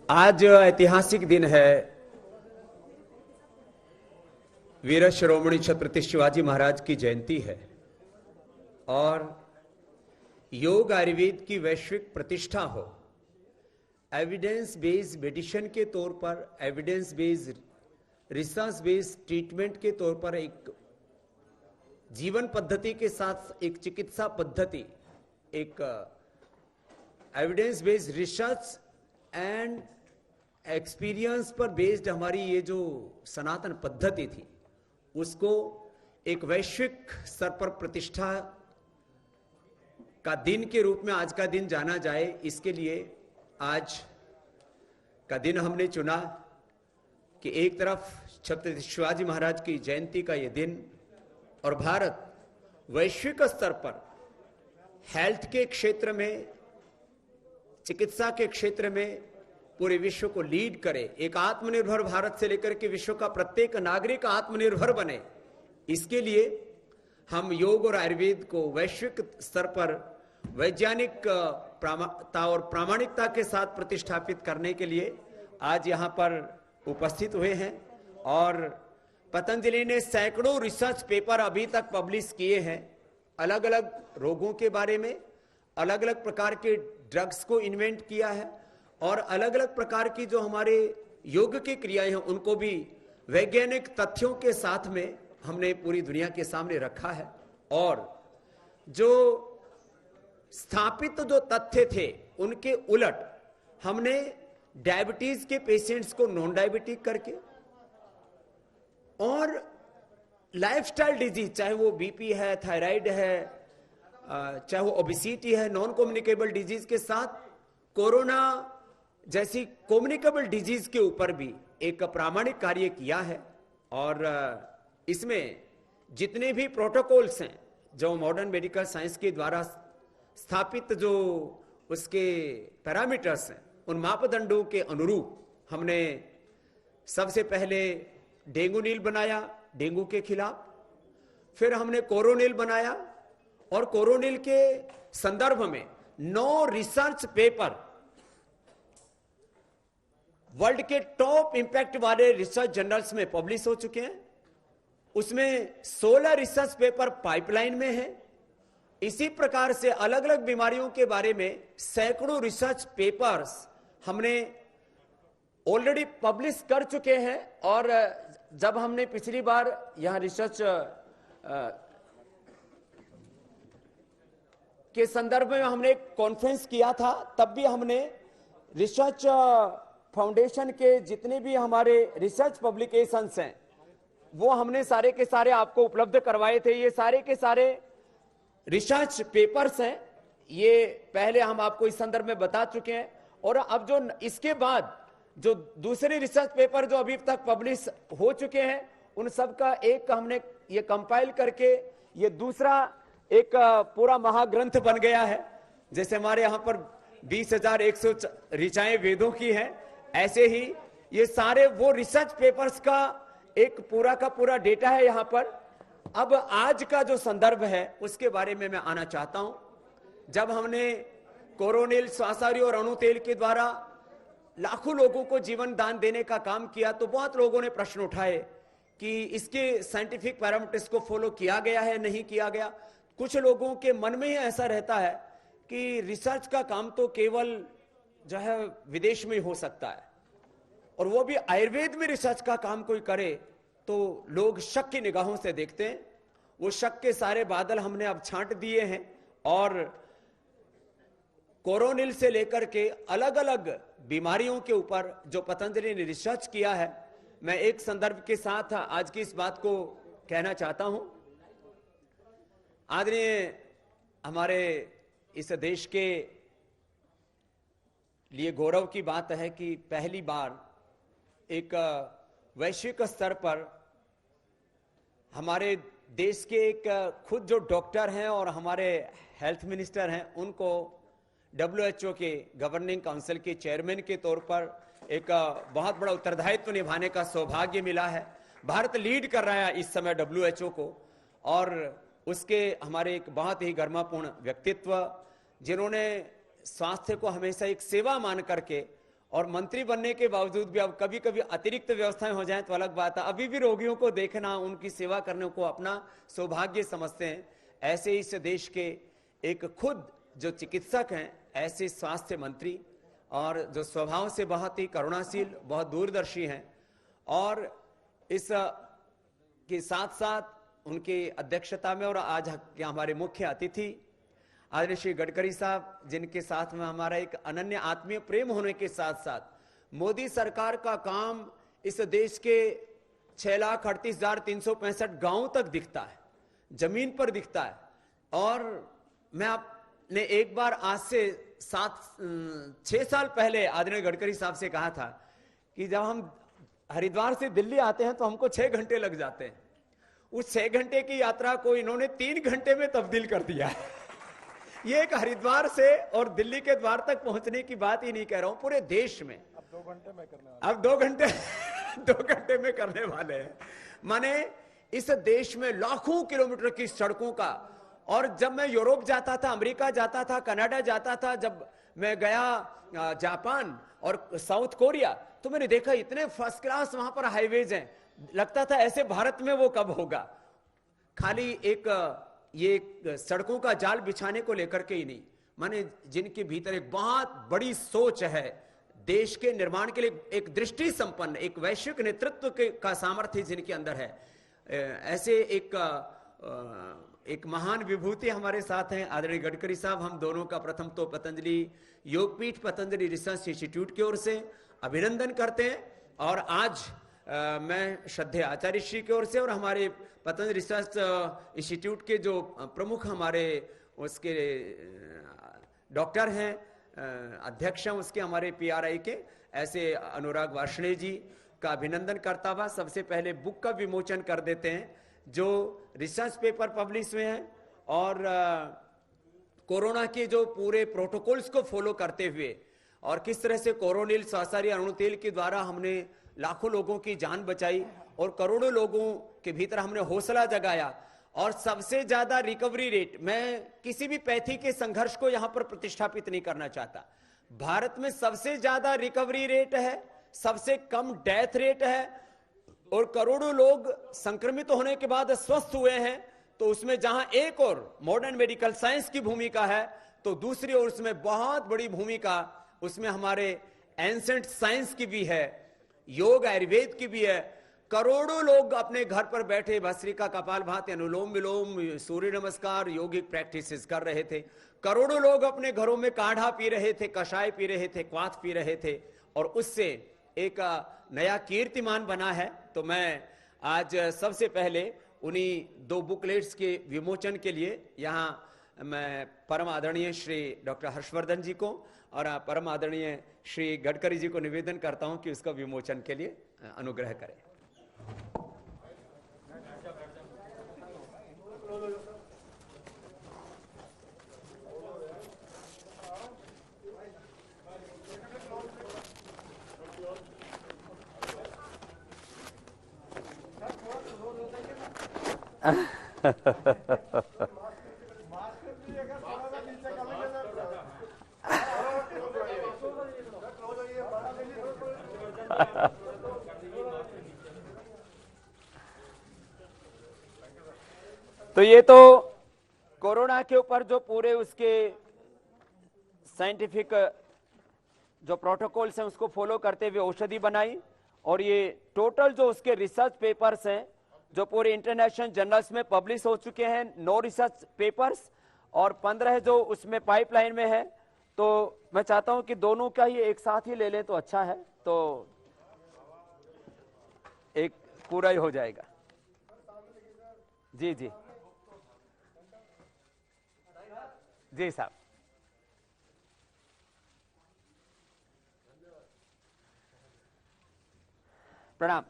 आज ऐतिहासिक दिन है। वीर शिरोमणि छत्रपति शिवाजी महाराज की जयंती है और योग आयुर्वेद की वैश्विक प्रतिष्ठा हो, एविडेंस बेस्ड मेडिसिन के तौर पर, evidence based research based treatment के तौर पर एक जीवन पद्धति के साथ एक चिकित्सा पद्धति, एक evidence based research and experience पर बेस्ड हमारी ये जो सनातन पद्धति थी, उसको एक वैश्विक स्तर पर प्रतिष्ठा का दिन के रूप में आज का दिन जाना जाए, इसके लिए आज का दिन हमने चुना कि एक तरफ छत्रपति शिवाजी महाराज की जयंती का ये दिन और भारत वैश्विक स्तर पर हेल्थ के क्षेत्र में, चिकित्सा के क्षेत्र में पूरे विश्व को लीड करे, एक आत्मनिर्भर भारत से लेकर के विश्व का प्रत्येक नागरिक आत्मनिर्भर बने। इसके लिए हम योग और आयुर्वेद को वैश्विक स्तर पर वैज्ञानिक और प्रामाणिकता के साथ प्रतिष्ठापित करने के लिए आज यहाँ पर उपस्थित हुए हैं। और पतंजलि ने सैकड़ों रिसर्च पेपर अभी तक पब्लिश किए हैं, अलग अलग रोगों के बारे में, अलग अलग प्रकार के ड्रग्स को इन्वेंट किया है और अलग अलग प्रकार की जो हमारे योग की क्रियाएं हैं उनको भी वैज्ञानिक तथ्यों के साथ में हमने पूरी दुनिया के सामने रखा है। और जो स्थापित जो तथ्य थे उनके उलट हमने डायबिटीज के पेशेंट्स को नॉन डायबिटिक करके और लाइफस्टाइल डिजीज, चाहे वो बीपी है, थायराइड है, चाहे वो ओबेसिटी है, नॉन कम्युनिकेबल डिजीज के साथ कोरोना जैसी कम्युनिकेबल डिजीज के ऊपर भी एक प्रामाणिक कार्य किया है। और इसमें जितने भी प्रोटोकॉल्स हैं जो मॉडर्न मेडिकल साइंस के द्वारा स्थापित, जो उसके पैरामीटर्स हैं, उन मापदंडों के अनुरूप हमने सबसे पहले डेंगू नील बनाया डेंगू के खिलाफ, फिर हमने कोरोनिल बनाया और कोरोनिल के संदर्भ में 9 रिसर्च पेपर वर्ल्ड के टॉप इंपैक्ट वाले रिसर्च जर्नल्स में पब्लिश हो चुके हैं। उसमें 16 रिसर्च पेपर पाइपलाइन में है। इसी प्रकार से अलग अलग बीमारियों के बारे में सैकड़ों रिसर्च पेपर्स हमने ऑलरेडी पब्लिश कर चुके हैं। और जब हमने पिछली बार यहां रिसर्च के संदर्भ में हमने एक कॉन्फ्रेंस किया था, तब भी हमने रिसर्च फाउंडेशन के जितने भी हमारे रिसर्च पब्लिकेशंस हैं वो हमने सारे के सारे आपको उपलब्ध करवाए थे। ये सारे के सारे रिसर्च पेपर्स हैं, ये पहले हम आपको इस संदर्भ में बता चुके हैं। और अब जो इसके बाद जो दूसरे रिसर्च पेपर जो अभी तक पब्लिश हो चुके हैं उन सब का एक हमने ये कंपाइल करके ये दूसरा एक पूरा महाग्रंथ बन गया है। जैसे हमारे यहाँ पर 20,100 ऋचाएं वेदों की हैं, ऐसे ही ये सारे वो रिसर्च पेपर्स का एक पूरा का पूरा डेटा है यहाँ पर। अब आज का जो संदर्भ है उसके बारे में मैं आना चाहता हूं। जब हमने कोरोनिल, श्वासाहारी और अणु तेल के द्वारा लाखों लोगों को जीवन दान देने का काम किया तो बहुत लोगों ने प्रश्न उठाए कि इसके साइंटिफिक पैरामीटर्स को फॉलो किया गया है, नहीं किया गया। कुछ लोगों के मन में ही ऐसा रहता है कि रिसर्च का काम तो केवल जो है विदेश में ही हो सकता है, और वो भी आयुर्वेद में रिसर्च का काम कोई करे तो लोग शक की निगाहों से देखते हैं। वो शक के सारे बादल हमने अब छांट दिए हैं और कोरोनिल से लेकर के अलग अलग बीमारियों के ऊपर जो पतंजलि ने रिसर्च किया है, मैं एक संदर्भ के साथ आज की इस बात को कहना चाहता हूं। आदरणीय, हमारे इस देश के लिए गौरव की बात है कि पहली बार एक वैश्विक स्तर पर हमारे देश के एक खुद जो डॉक्टर हैं और हमारे हेल्थ मिनिस्टर हैं उनको WHO के गवर्निंग काउंसिल के चेयरमैन के तौर पर एक बहुत बड़ा उत्तरदायित्व निभाने का सौभाग्य मिला है। भारत लीड कर रहा है इस समय WHO को, और उसके हमारे एक बहुत ही गरिमापूर्ण व्यक्तित्व जिन्होंने स्वास्थ्य को हमेशा एक सेवा मान करके और मंत्री बनने के बावजूद भी अब कभी कभी अतिरिक्त व्यवस्थाएं हो जाएं तो अलग बात है, अभी भी रोगियों को देखना, उनकी सेवा करने को अपना सौभाग्य समझते हैं। ऐसे इस देश के एक खुद जो चिकित्सक हैं, ऐसे स्वास्थ्य मंत्री, और जो स्वभाव से बहुत ही करुणाशील, बहुत दूरदर्शी हैं, और इस के साथ साथ उनकी अध्यक्षता में, और आज हमारे मुख्य अतिथि आदरणीय श्री गडकरी साहब, जिनके साथ में हमारा एक अनन्य आत्मीय प्रेम होने के साथ साथ मोदी सरकार का काम इस देश के 6,38,365 गांवों तक दिखता है, जमीन पर दिखता है। और मैं आपने एक बार आज से 6 साल पहले आदरणीय गडकरी साहब से कहा था कि जब हम हरिद्वार से दिल्ली आते हैं तो हमको 6 घंटे लग जाते हैं, उस 6 घंटे की यात्रा को इन्होंने 3 घंटे में तब्दील कर दिया है। ये एक हरिद्वार से और दिल्ली के द्वार तक पहुंचने की बात ही नहीं कह रहा हूं, पूरे देश में अब 2 घंटे में करने वाले, अब 2 घंटे में करने वाले हैं। माने इस देश में लाखों किलोमीटर की सड़कों का, और जब मैं यूरोप जाता था, अमेरिका जाता था, कनाडा जाता था, जब मैं गया जापान और साउथ कोरिया, तो मैंने देखा इतने फर्स्ट क्लास वहां पर हाईवेज हैं, लगता था ऐसे भारत में वो कब होगा। खाली ये सड़कों का जाल बिछाने को लेकर के ही नहीं, माने जिनके भीतर एक बहुत बड़ी सोच है, देश के निर्माण के लिए एक दृष्टि संपन्न, एक वैश्विक नेतृत्व का सामर्थ्य जिनके अंदर है, ऐसे एक महान विभूति हमारे साथ हैं आदरणीय गडकरी साहब। हम दोनों का प्रथम तो पतंजलि योगपीठ, पतंजलि रिसर्च इंस्टीट्यूट की ओर से अभिनंदन करते हैं, और आज मैं श्रद्धेय आचार्य श्री की ओर से और हमारे पतंजलि रिसर्च इंस्टीट्यूट के जो प्रमुख हमारे उसके डॉक्टर हैं, अध्यक्ष हैं उसके, हमारे PRI के, ऐसे अनुराग वार्ष्णेय जी का अभिनंदन करता हुआ सबसे पहले बुक का विमोचन कर देते हैं जो रिसर्च पेपर पब्लिश हुए हैं, और कोरोना के जो पूरे प्रोटोकॉल्स को फॉलो करते हुए, और किस तरह से कोरोनिल स्वासारी अणुतेल के द्वारा हमने लाखों लोगों की जान बचाई और करोड़ों लोगों के भीतर हमने हौसला जगाया, और सबसे ज्यादा रिकवरी रेट, मैं किसी भी पैथी के संघर्ष को यहां पर प्रतिष्ठापित नहीं करना चाहता, भारत में सबसे ज्यादा रिकवरी रेट है, सबसे कम डेथ रेट है, और करोड़ों लोग संक्रमित होने के बाद स्वस्थ हुए हैं। तो उसमें जहां एक और मॉडर्न मेडिकल साइंस की भूमिका है, तो दूसरी ओर उसमें बहुत बड़ी भूमिका उसमें हमारे एंसेंट साइंस की भी है, योग आयुर्वेद की भी है। करोड़ों लोग अपने घर पर बैठे भस्त्रिका, कपालभाति, अनुलोम विलोम, सूर्य नमस्कार, योगिक प्रैक्टिसेस कर रहे थे। करोड़ों लोग अपने घरों में काढ़ा पी रहे थे, कषाय पी रहे थे, क्वाथ पी रहे थे, और उससे एक नया कीर्तिमान बना है। तो मैं आज सबसे पहले उन्हीं 2 बुकलेट्स के विमोचन के लिए यहाँ मैं परम आदरणीय श्री डॉक्टर हर्षवर्धन जी को और परम आदरणीय श्री गडकरी जी को निवेदन करता हूं कि उसका विमोचन के लिए अनुग्रह करें। तो ये तो कोरोना के ऊपर जो पूरे उसके साइंटिफिक जो प्रोटोकॉल्स हैं उसको फॉलो करते हुए औषधि बनाई, और ये टोटल जो उसके रिसर्च पेपर्स हैं जो पूरे इंटरनेशनल जर्नल्स में पब्लिश हो चुके हैं, 9 रिसर्च पेपर्स, और 15 जो उसमें पाइपलाइन में है। तो मैं चाहता हूं कि दोनों का ही एक साथ ही ले लें तो अच्छा है, तो एक पूरा ही हो जाएगा। जी जी जी साहब। प्रणाम।